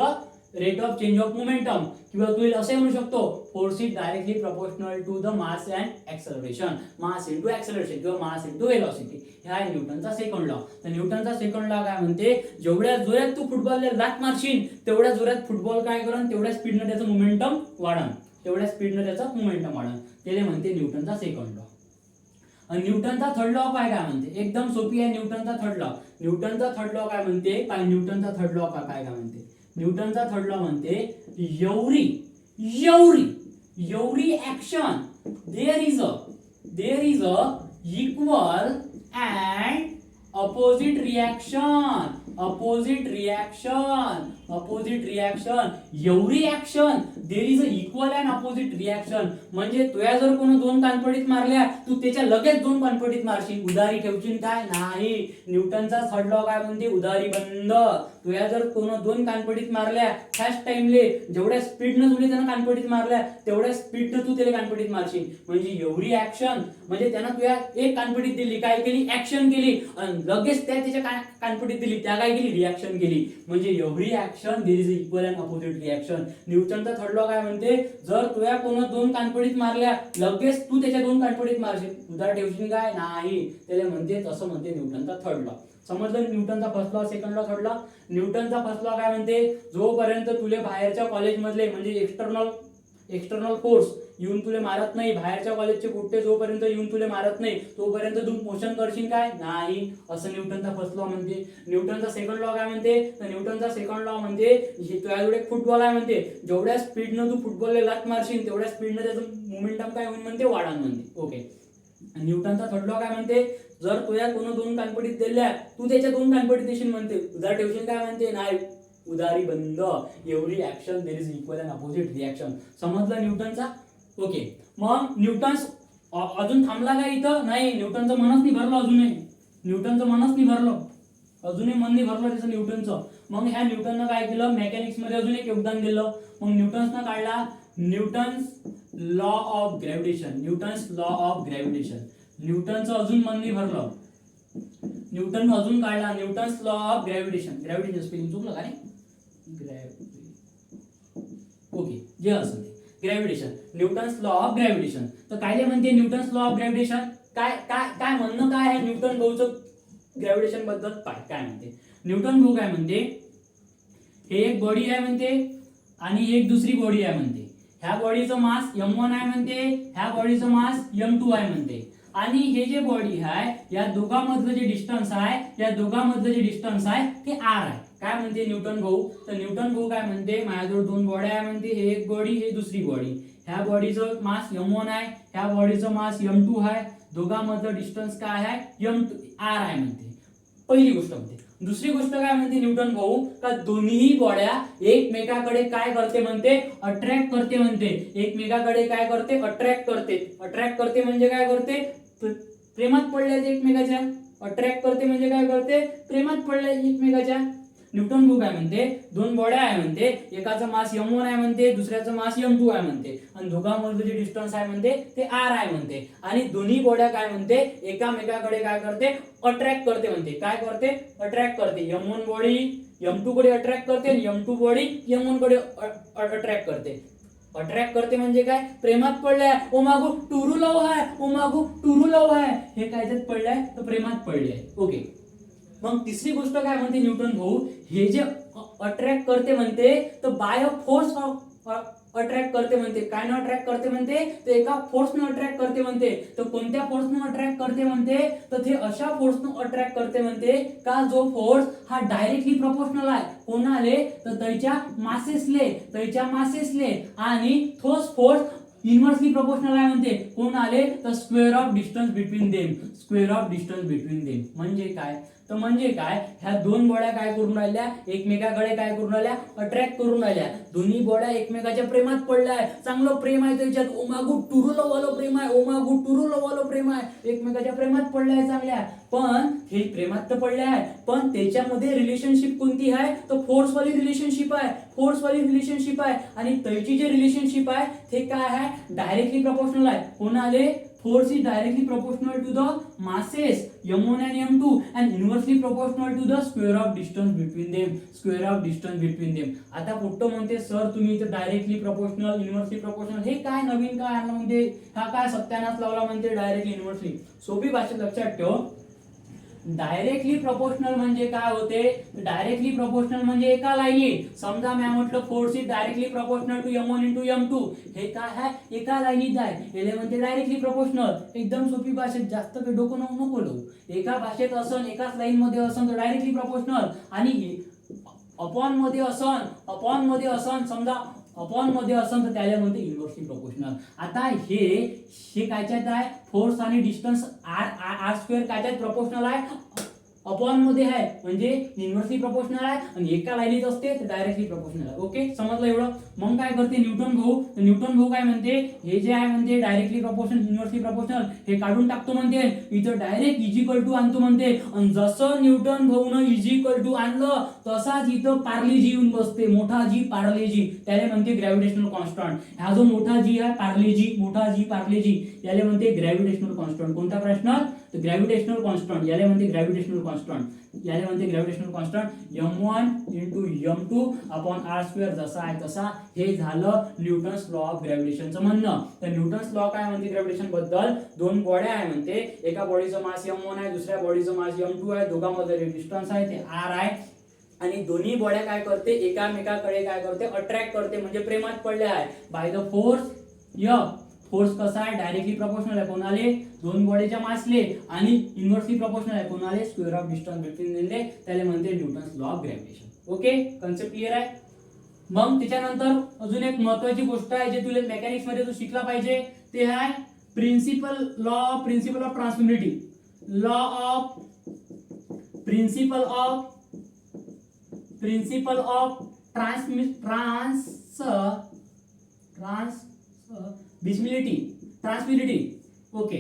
rate of change of momentum. किंवा तू असे म्हणू शकतो, force is directly proportional to the mass and acceleration, mass into acceleration किंवा मास इंटू व्हेलॉसिटी. हा आहे न्यूटनचा सेकंड लॉ. तर न्यूटनचा सेकंड लॉ काय म्हणते, जेवढ्या जोरात तू फुटबॉलला लात मारशील तेवढ्या जोरात फुटबॉल काय करण, तेवढ्या स्पीडनं त्याचं मोमेंटम वाढन, त्याला म्हणते न्यूटनचा सेकंड लॉ. आणि न्यूटनचा थर्ड लॉ काय म्हणते, एकदम सोपी आहे. न्यूटनचा थर्ड लॉ काय म्हणते, न्यूटनचा थर्ड लॉ म्हणते, every action there is a equal and opposite reaction every action there is a equal and opposite reaction. म्हणजे तुया जर कोण दोन कानपडीत मारल्या तू त्याच्या लगेच दोन कानपडीत मारशील, उधारी ठेवशील काय नाही. न्यूटनचा थर्ड लॉ काय म्हणते, उधारी बंद. तुया जर कोण दोन कानपडीत मारल्या फर्स्ट टाइमले जेवढ्या स्पीडनं तुला त्यानं कानपडीत मारल्या तेवढ्या स्पीडनं तू त्याला कानपडीत मारशील. म्हणजे एव्हरी ऍक्शन म्हणजे त्यानं तुया एक कानपडीत दिली, काय केली, ऍक्शन केली, आणि लगेच त्याच्या कानपडीत दिली, त्या काय केली, रिॲक्शन केली. म्हणजे every action there is equal and opposite reaction. न्यूटनचा थर्ड लॉ काय म्हणते, जर तुया कोण दोन कानपडीत मारल्या लगेच तू त्याच्या दोन कानपडीत मारशील, उधार ठेवशील काय नाही. त्याला म्हणते तसं म्हणते न्यूटनचा थर्ड लॉ. समजलं न्यूटनचा first law, second law, third law. न्यूटनचा फर्स्ट लॉ काय म्हणते, जोपर्यंत तुले बाहेरच्या कॉलेजमधले म्हणजे एक्सटर्नल फोर्स येऊन तुले मारत नाही, बाहेरच्या कॉलेजचे कुठे जोपर्यंत येऊन तुले मारत नाही तोपर्यंत तू मोशन करशील काय नाही, असं न्यूटनचा फर्स्ट लॉ म्हणते. न्यूटनचा सेकंड लॉ काय म्हणते, तर न्यूटनचा सेकंड लॉ म्हणते तुझ्याकडे फुटबॉल आहे म्हणते, जेवढ्या स्पीडनं तू फुटबॉलला लात मारशील तेवढ्या स्पीडनं त्याचं मोमेंटम काय होईल म्हणते, वाढान म्हणते. ओके. न्यूटनचा थर्ड लॉ काय म्हणते, जर तुझ्या कोण दोन कानपडीत दिल्या तू त्याच्या दोन कानपडीत देशील म्हणते, उधार ठेवशील काय म्हणते, नाही, उधारी बंद. Every action there is equal and opposite reaction. समजलं न्यूटनचा. ओके. मग न्यूटन अजून थांबला काय इथं, नाही, न्यूटनचं मनच नाही भरलं, अजूनही मन नाही भरलं त्याचं न्यूटनचं. मग ह्या न्यूटननं काय केलं, मेकॅनिक्स मध्ये अजून एक योगदान दिलं. मग न्यूटन्सनं काढला न्यूटन्स लॉ ऑफ ग्रॅव्हिटेशन. न्यूटनचं अजून मन नाही भरलं, न्यूटन अजून काढला Newton's law of gravitation spelling चुकलं का रे, ओके, जे असं gravitation, Newton's law of gravitation. तर काय म्हणते न्यूटन्स लॉ ऑफ ग्रॅव्हिटेशन, काय काय काय म्हणणं काय आहे न्यूटन भाऊचं ग्रॅव्हिटेशन बद्दल, काय म्हणते न्यूटन भाऊ, काय म्हणते, हे एक बॉडी आहे म्हणते आणि एक दुसरी बॉडी आहे म्हणते. ह्या बॉडीचं मास m1 आहे म्हणते, ह्या बॉडीचं मास m2 आहे म्हणते. आणि हे जे बॉडी आहे या दोघांमधलं जे डिस्टन्स आहे ते r आहे. काय म्हणते न्यूटन भाऊ, तर न्यूटन भाऊ काय म्हणते, माझ्याजवळ दोन बॉड्या आहे म्हणते, हे एक बॉडी, हे दुसरी बॉडी. ह्या बॉडीचं मास m1 आहे, ह्या बॉडीचं मास m2 आहे. दोघांमधलं डिस्टन्स काय आहे, r आहे म्हणते. पहिली गोष्ट म्हणते. दुसरी गोष्ट काय म्हणते न्यूटन भाऊ, का दोन्ही बॉड्या एकमेकाकडे काय करते म्हणते, अट्रॅक्ट करते म्हणते. एकमेकाकडे काय करते, अट्रॅक्ट करते म्हणजे काय करते, प्रेमात पडल्या एकमेकाच्या. अट्रॅक्ट करते म्हणजे काय करते, प्रेमात पडल्या एकमेकाच्या. न्यूटन भाऊ काय म्हणते, दोन बॉड्या आहे म्हणते, एकाचं मास m1 आहे म्हणते, दुसऱ्याचं मास m2 आहे म्हणते, आणि दोघांमधलं जे डिस्टन्स आहे म्हणते ते r आहे म्हणते. आणि दोन्ही बॉड्या काय म्हणते, एकामेकाकडे काय करते, अट्रॅक्ट करते म्हणते. काय करते, अट्रॅक्ट करते. m1 बॉडी m2 कडे अट्रॅक्ट करते आणि m2 बॉडी m1 कडे अट्रॅक्ट करते. अट्रॅक्ट करते म्हणजे काय, प्रेमात पडलाय, ओ मागू टुरू लव आहे, हे काय त्यात पडलाय, तर प्रेमात पडले. ओके. मग तिसरी गोष्ट काय म्हणते न्यूटन भाऊ, हे जे अट्रॅक्ट करते म्हणते तर बाय अ फोर्स अट्रॅक्ट करते म्हणते. काय न अट्रॅक्ट करते म्हणते, तर एका फोर्सनं अट्रॅक्ट करते म्हणते. तर कोणत्या फोर्सनं अट्रॅक्ट करते म्हणते, तर ते अशा फोर्सनं अट्रॅक्ट करते म्हणते का जो फोर्स हा डायरेक्टली प्रोपोर्शनल आहे कोणाले, तर त्याच्या मासेसले, आणि तोच फोर्स इनव्हर्सली प्रोपोर्शनल आहे म्हणते कोणाले, तर square of distance between them. म्हणजे काय, ह्या दोन बॉड्या काय करून राहिल्या, एकमेकाकडे काय करून राहिल्या, अट्रॅक्ट करून राहिल्या. दोन्ही बॉड्या एकमेकाच्या प्रेमात पडल्या आहे, चांगलं प्रेम आहे त्याच्यात, ओमागू टुरुलो वालो प्रेम आहे, एकमेकाच्या प्रेमात पडल्या आहे चांगल्या. पण हे प्रेमात तर पडल्या आहे, पण त्याच्यामध्ये रिलेशनशिप कोणती आहे, तर फोर्सवाली रिलेशनशिप आहे. आणि त्याची जे रिलेशनशिप आहे ते काय आहे, डायरेक्टली प्रोपोर्शनल आहे कोणाले, force is directly proportional to the masses m1 and m2 and inversely proportional to the square of distance between them. आता पुढचं म्हणते सर तुम्ही इथे डायरेक्टली प्रोपोर्शनल, इनव्हर्सली प्रोपोर्शनल, हे काय नवीन काय आणलं म्हणजे, हा काय सत्यानाश लावला म्हणते डायरेक्टली इनव्हर्सली. सोपी भाषेत लक्षात ठेव, डायरेक्टली प्रोपोर्शनल म्हणजे काय होते, डायरेक्टली प्रोपोर्शनल म्हणजे एका लाईनीत. समजा मी म्हटलं force is directly proportional to m1 into m2, हे काय आहे, एका लाईनीत आहे, याला म्हणते डायरेक्टली प्रोपोर्शनल. एकदम सोपी भाषेत, जास्त काही डोकं नको लावू. एका भाषेत असन, एकाच लाईन मध्ये असन तर डायरेक्टली प्रोपोर्शनल, आणि अपॉन मध्ये असन समजा अपॉन मध्ये असेल तर त्याला म्हणते इन्व्हर्सली प्रोपोर्शनल. आता हे कायच्यात आहे, फोर्स आणि डिस्टन्स आर स्क्वेअर कायच्यात प्रोपोर्शनल आहे, अपॉन मध्ये आहे म्हणजे इन्व्हर्सली प्रोपोर्शनल आहे, आणि एका लाईनीत असते तर डायरेक्टली प्रोपोर्शनल आहे. ओके, समजलं एवढं. मग काय करते न्यूटन भाऊ, तर न्यूटन भाऊ काय म्हणते, हे जे आहे म्हणते डायरेक्टली प्रोपोर्शनल इन्व्हर्सली प्रोपोर्शनल हे काढून टाकतो म्हणते, इथं डायरेक्ट इजिकल टू आणतो म्हणते. आणि जसं न्यूटन भाऊनं इजिकल टू आणलं तसाच इथं पार्ले जी येऊन बसते, मोठा जी पार्ले जी, त्याला म्हणते ग्रॅव्हिटेशनल कॉन्स्टंट. हा जो मोठा जी आहे पार्ले जी, मोठा जी पार्ले जी, याला म्हणते ग्रॅव्हिटेशनल कॉन्स्टंट. कोणता प्रश्न, तर ग्रॅव्हिटेशनल कॉन्स्टंट, याला म्हणते ग्रॅव्हिटेशनल कॉन्स्टंट, याला म्हणते gravitational constant m1 into m2 upon R square. जसा आहे तसा. हे झालं न्यूटन्स लॉ ऑफ ग्रॅव्हिटेशनचं म्हणणं. तर न्यूटन्स लॉ काय म्हणते ग्रॅव्हिटेशन बद्दल, दोन बॉड्या आहे म्हणते, एका बॉडीचं मास m1 आहे, दुसऱ्या बॉडीचं मास m2 आहे, दोघांमध्ये डिस्टन्स आहे ते r आहे, आणि दोन्ही बॉड्या काय करते, एकामेकाकडे काय करते, अट्रॅक्ट करते, म्हणजे प्रेमात पडले आहे by the force F. Force कसा आहे, डायरेक्टली प्रोपोर्शनल आहे कोणाले, दोन बॉडीच्या मासले, आणि इन्व्हर्सली प्रोपोर्शनल आहे कोणाले, स्क्वेअर ऑफ डिस्टन्स बिटवीन दिले, त्याला म्हणते Newton's law of gravitation. Okay, concept clear आहे. मग त्याच्यानंतर अजून एक महत्त्वाची गोष्ट आहे जे तुला मेकॅनिक्स मध्ये तू शिकला पाहिजे, ते आहे principle of transmissibility. Principle of transmissibility. Okay,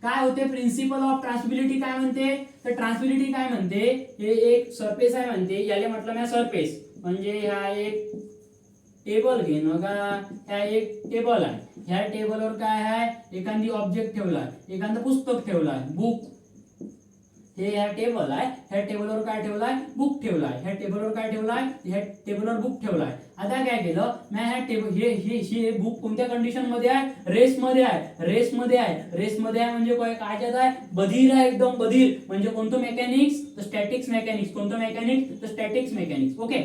काय होते प्रिन्सिपल ऑफ ट्रान्समिसिबिलिटी, काय म्हणते, तर ट्रान्समिसिबिलिटी काय म्हणते, हे एक सरफेस आहे म्हणते, याला म्हटलं मी सरफेस, म्हणजे ह्या एक टेबल घेणं का, ह्या एक टेबल आहे, ह्या टेबलवर काय आहे, एखादी ऑब्जेक्ट ठेवला आहे, एखादं पुस्तक ठेवलं आहे, बुक. हे ह्या टेबल आहे, ह्या टेबलवर काय ठेवलाय, बुक ठेवलाय, ह्या टेबलवर काय ठेवलाय, ह्या टेबलवर बुक ठेवलाय. आता काय केलं मी, ह्या टेबल हे बुक कोणत्या कंडिशन मध्ये आहे, रेस्ट मध्ये आहे म्हणजे काय आहे, बधीर आहे, एकदम बधीर. म्हणजे कोणतं मेकॅनिक्स, तर स्टॅटिक्स मेकॅनिक्स. कोणतं मेकॅनिक्स, तर स्टॅटिक्स मेकॅनिक्स. ओके,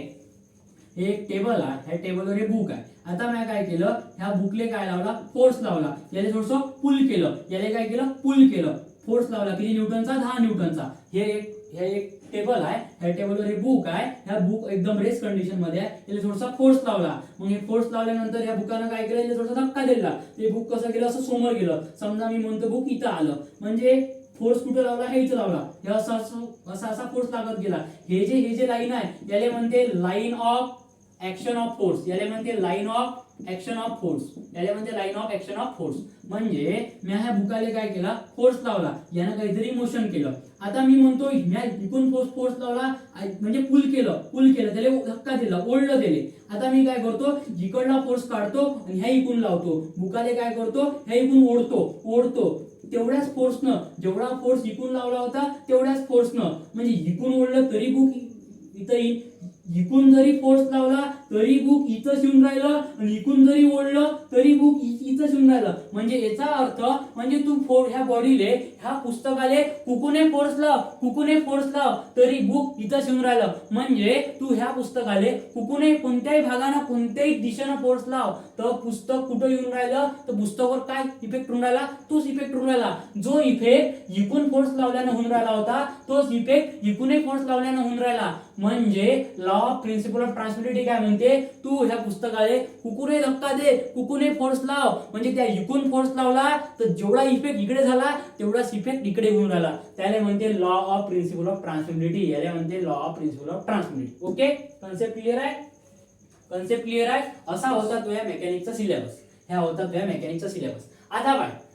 हे एक टेबल आहे, ह्या टेबलवर हे बुक आहे. आता मी काय केलं, ह्या बुकले काय लावला, फोर्स लावला, याला थोडंसं पुल केलं, याला काय केलं, पुल केलं, फोर्स लावला, किती न्यूटनचा, 10 न्यूटनचा. हे एक टेबल आहे, ह्या टेबलवर हे बुक आहे, ह्या बुक एकदम रेस्ट कंडिशन मध्ये आहे, याला थोडासा फोर्स लावला. मग हे फोर्स लावल्यानंतर ह्या बुकानं काय केलं, याला थोडासा धक्का दिला, ते बुक कसं गेलं, असं समोर गेलं. समजा मी म्हणतो बुक इथं आलं, म्हणजे फोर्स कुठे लावला, हे इथं लावला, हे असा फोर्स लागत गेला. हे जे लाईन आहे याला म्हणते line of action of force, याला म्हणते line of action of force, याला म्हणते line of action of force. म्हणजे मी ह्या बुकाला काय केला, फोर्स लावला, यानं काहीतरी मोशन केलं. आता मी म्हणतो मी इकडून फोर्स लावला, म्हणजे पुल केलं, त्याला धक्का दिला, ओढलं दिले. आता मी काय करतो, इकडला फोर्स काढतो आणि ह्या इकडून लावतो, बुकाला काय करतो, ह्या इकडून ओढतो. तेवढ्याच फोर्सनं, जेवढा फोर्स इकडून लावला होता तेवढ्याच फोर्सनं, म्हणजे इकडून ओढलं तरी बुक इथं येईल, इकडून जरी फोर्स लावला तरी बुक इथंच येऊन राहिलं, आणि इकडून जरी ओढलं तरी बुक इथंच येऊन राहिलं. म्हणजे याचा अर्थ, म्हणजे तू ह्या बॉडीले, ह्या पुस्तकाले कुकुने फोर्स लाव तरी बुक इथंच येऊन राहिलं. म्हणजे तू ह्या पुस्तकाले कुकुने कोणत्याही भागानं, कोणत्याही दिशेनं फोर्स लाव, तर पुस्तक कुठं येऊन राहिलं, तर पुस्तकावर काय इफेक्ट होऊन राहिला, तोच इफेक्ट होऊन राहिला. जो इफेक्ट इकडून फोर्स लावल्यानं होऊन राहिला होता, तोच इफेक्ट इकडून फोर्स लावल्यानं होऊन राहिला. म्हणजे लॉ ऑफ प्रिन्सिपल ऑफ ट्रान्समिसिबिलिटी काय म्हणते, तू ह्या पुस्तकाले कुकुने धक्का दे, कुकुने फोर्स लाव, म्हणजे त्या इकडून फोर्स लावला तर जेवढा इफेक्ट इकडे झाला तेवढाच इफेक्ट इकडे होऊन राहिला. त्याला म्हणते law of principle of transmissibility, याला म्हणते law of principle of transmissibility. Okay, concept clear आहे. असा होता तुझ्या मेकॅनिकचा सिलेबस.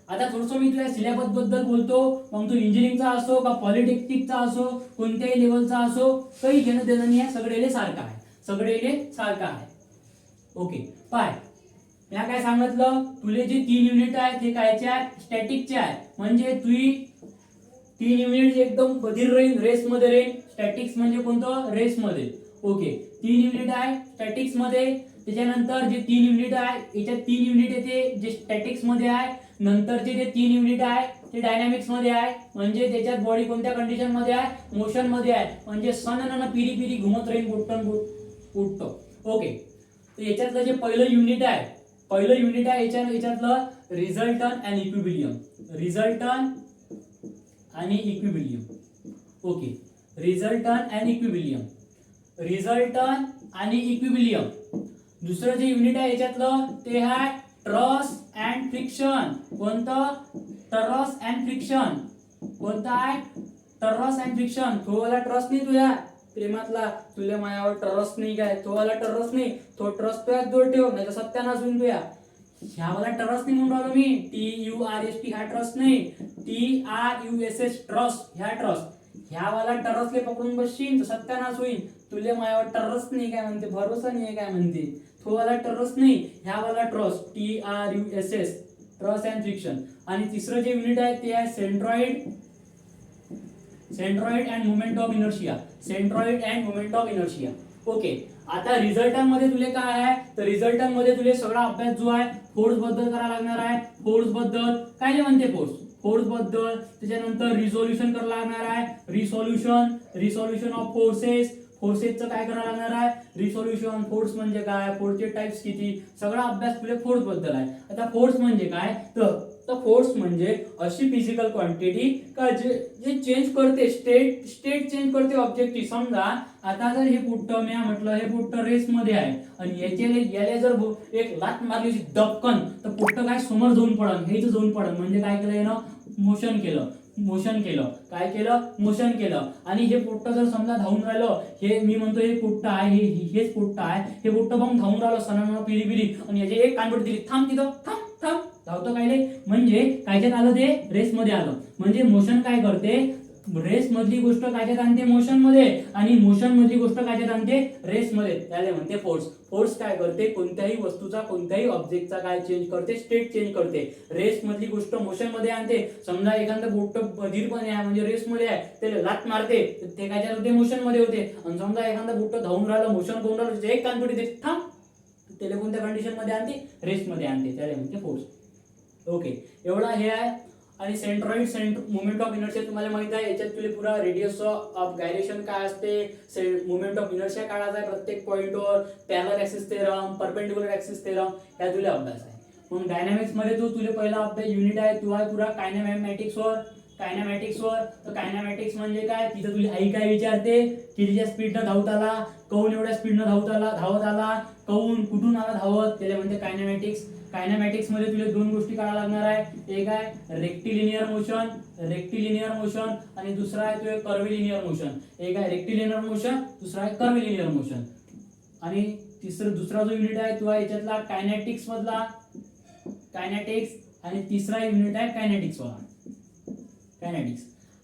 आता थोडंसं मी तुझ्या सिलेबस बद्दल बोलतो, मग तू इंजिनिअरिंगचा असो का पॉलिटेक्निकचा असो, कोणत्याही लेवलचा असो, काही घेणं देणं नाही आहे, सगळेले सारखा आहे. ओके, पाय मी काय सांगितलं, तुले जे 3 युनिट आहेत ते कायचे आहेत, स्टॅटिकचे आहे. म्हणजे तुझी 3 युनिट एकदम बधीर राहील, रेस्ट मध्ये राहील. स्टॅटिक्स म्हणजे कोणतं, रेस्ट मध्ये. ओके, 3 युनिट आहे स्टॅटिक्स मध्ये. त्याच्यानंतर जे 3 युनिट आहे, याच्यात 3 युनिट येते जे स्टॅटिक्स मध्ये आहे. नंतरचे जे 3 युनिट आहे ते डायनामिक्स मध्ये आहे, म्हणजे त्याच्यात बॉडी कोणत्या कंडिशन मध्ये आहे, मोशन मध्ये आहे. म्हणजे सनन पिरी घुमत राहील, उठतं. ओके, तर याच्यातलं जे पहिलं युनिट आहे याच्यातलं रिझल्टंट आणि इक्विबिलियम. ओके, रिझल्टंट आणि इक्विबिलियम. दुसरं जे युनिट आहे याच्यातलं ते आहे ट्रस अँड फ्रिक्शन. कोणतं? Taurus and friction. कोणतं आहे? Taurus and friction. तो वाला ट्रस नाही तुझ्या प्रेमातला, तुला मायावर ट्रस नाही काय, तो वाला ट्रस नाही, तो ट्रस तुझ्याच जोड ठेव नाही तर सत्यानाश होईल तुझ्या. ह्या वाला ट्रस नाही म्हणून राहिलो मी, TURST ह्या ट्रस नाही, TRUSS ट्रस, ह्या ट्रस. ह्या वाला टरसले पकडून बसशील तर सत्यानाश होईल. तुले मायावर टरस नाही काय म्हणते, भरोसा नाही काय म्हणते, तो वाला टरस नाही, ह्या वाला truss, TRUSS truss and friction. आणि तिसरं जे युनिट आहे ते आहे centroid and moment of inertia. Centroid and moment of inertia. Okay, आता रिझल्टांमध्ये तुले काय आहे, तर रिझल्टांमध्ये तुले सगळा अभ्यास जो आहे फोर्स बद्दल करायला लागणार आहे. फोर्स बद्दल काय म्हणते, फोर्स बद्दल. त्याच्यानंतर रिझोल्युशन करायला लागणार आहे, रिसोल्युशन ऑफ फोर्सेसचं काय करायला लागणार आहे, रिसोल्युशन. फोर्स म्हणजे काय, फोर्सचे टाइप्स किती, सगळा अभ्यास तुला फोर्स बद्दल आहे. आता फोर्स म्हणजे काय, तर फोर्स म्हणजे अशी फिजिकल क्वांटिटी का जे चेंज करते, स्टेट चेंज करते ऑब्जेक्टची. समजा आता जर हे पुट्ट मी म्हटलं हे पुट्ट रेस मध्ये आहे आणि याला जर एक लात मारली दबकन तर पुट्ट काय समोर जाऊन पडन, हेच जाऊन पडन. म्हणजे काय केलं यानं, मोशन केलं. काय केलं, मोशन केलं. आणि हे पुट्ट जर समजा धावून राहिलं, हे मी म्हणतो हे पुट्ट आहे, हेच पुट्ट आहे, हे पुट्ट बघून धावून राहिलं सणानं पिरी आणि याचे एक कानपट दिली, थांब तिथं, थांब धावतो काय, म्हणजे कायच्यात आलं, ते रेस मध्ये आलं. म्हणजे मोशन काय करते, रेस मधली गोष्ट कायच्यात आणते, मोशन मध्ये, आणि मोशन मधली गोष्ट कायच्यात आणते, रेस मध्ये. त्याला म्हणते फोर्स. फोर्स काय करते, कोणत्याही वस्तूचा, कोणत्याही ऑब्जेक्टचा काय चेंज करते, स्टेट चेंज करते. रेस मधली गोष्ट मोशन मध्ये आणते. समजा एखादं बोट बधीरपणे आहे म्हणजे रेस मध्ये आहे, त्याला लात मारते, ते कायच्यात होते, मोशन मध्ये होते. आणि समजा एखादं बोट धावून राहिलं, मोशन करून राहिलं, एक कानपटी देते, थांब, त्याला कोणत्या कंडिशन मध्ये आणते, रेस मध्ये आणते. त्याला म्हणते फोर्स. ओके, एवढा हे आहे. आणि सेंट्रॉइड मोमेंट ऑफ इनर्शिया तुम्हाला माहित आहे. याच्यात तुला पुरा रेडियस ऑफ गायरेशन काय असते, मोमेंट ऑफ इनर्शिया काढायचा आहे प्रत्येक पॉइंटवर, parallel axis theorem, perpendicular axis theorem, या तुला अभ्यास आहे. मग डायनामिक्स मध्ये तुला पहिला अभ्यास युनिट आहे तुला पुरा कायनेमॅटिक्सवर. तर कायनेमॅटिक्स म्हणजे काय, तिथं तुला आई काय विचारते, कितीच्या स्पीडनं धावत आला, कौन एवढ्या स्पीडनं धावत आला, कौन कुठून आला धावत, त्याला म्हणते कायनेमॅटिक्स. कायनेमॅटिक्स मध्ये तुला दोन गोष्टी करायला लागणार आहे. एक आहे रेक्टिलिनियर मोशन आणि दुसरा आहे तुझे कर्व्हिलिनियर मोशन. एक आहे रेक्टिलिनियर मोशन, दुसरा आहे कर्व्हिलिनियर मोशन. आणि दुसरा जो युनिट आहे तो याच्यातला कायनेटिक्स मधला, आणि तिसरा युनिट आहे कायनेटिक्स वाला.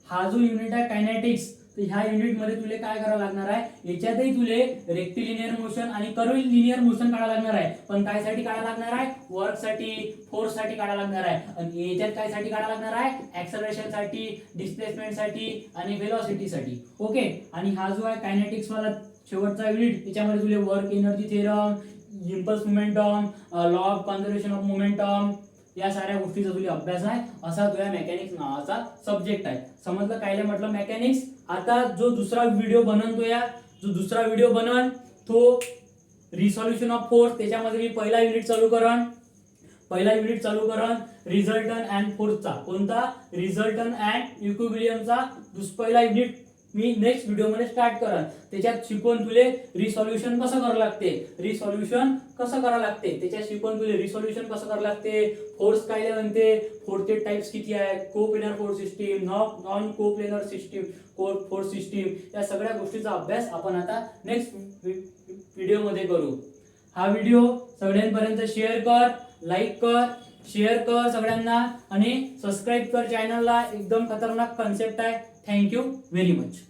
हा जो युनिट आहे कायनेटिक्स, तर ह्या युनिट मध्ये तुले काय करायला लागणार आहे, याच्यातही तुले रेक्टिलिनियर मोशन आणि कर्व्हिलिनियर मोशन काढायला लागणार आहे. पण काय साठी काढायला लागणार आहे, वर्क साठी, फोर्स साठी काढायला लागणार आहे. आणि याच्यात काय साठी काढायला लागणार आहे, ऍक्सलरेशन साठी, डिस्प्लेसमेंट साठी आणि व्हेलॉसिटी साठी. ओके, आणि हा जो आहे कायनेटिक्स वाला शेवटचा युनिट, त्याच्यामध्ये तुले work energy theorem, impulse momentum, law of conservation of momentum, या साऱ्या गोष्टीचा तुला अभ्यास आहे. असा तुझ्या मेकॅनिक्स नावाचा सब्जेक्ट आहे. समजलं काय म्हटलं मेकॅनिक्स. आता जो दुसरा व्हिडिओ बनन तो रिसोल्युशन ऑफ फोर्स, त्याच्यामध्ये मी पहिला युनिट चालू करण रिझल्टंट अँड फोर्सचा. कोणता, रिझल्टंट अँड इक्विलिब्रियमचा पहिला युनिट मी नेक्स्ट व्हिडिओ मध्ये स्टार्ट करन. त्याच्यात शिकवून तुले रिसोल्युशन कसं करावं लागते, त्याच्यात शिकवून तुले रिसोल्युशन कसं करावं लागते, फोर्स काय म्हणते, फोर्सचे टाइप्स किती आहेत, coplanar force system, non coplanar system, force system, या सगळ्या गोष्टीचा अभ्यास आपण आता नेक्स्ट व्हिडिओ मध्ये करू. हा व्हिडिओ सगळ्यांपर्यंत शेअर कर, लाईक कर, शेअर कर सगळ्यांना, आणि सबस्क्राईब कर चॅनलला. एकदम खतरनाक कन्सेप्ट आहे. Thank you very much.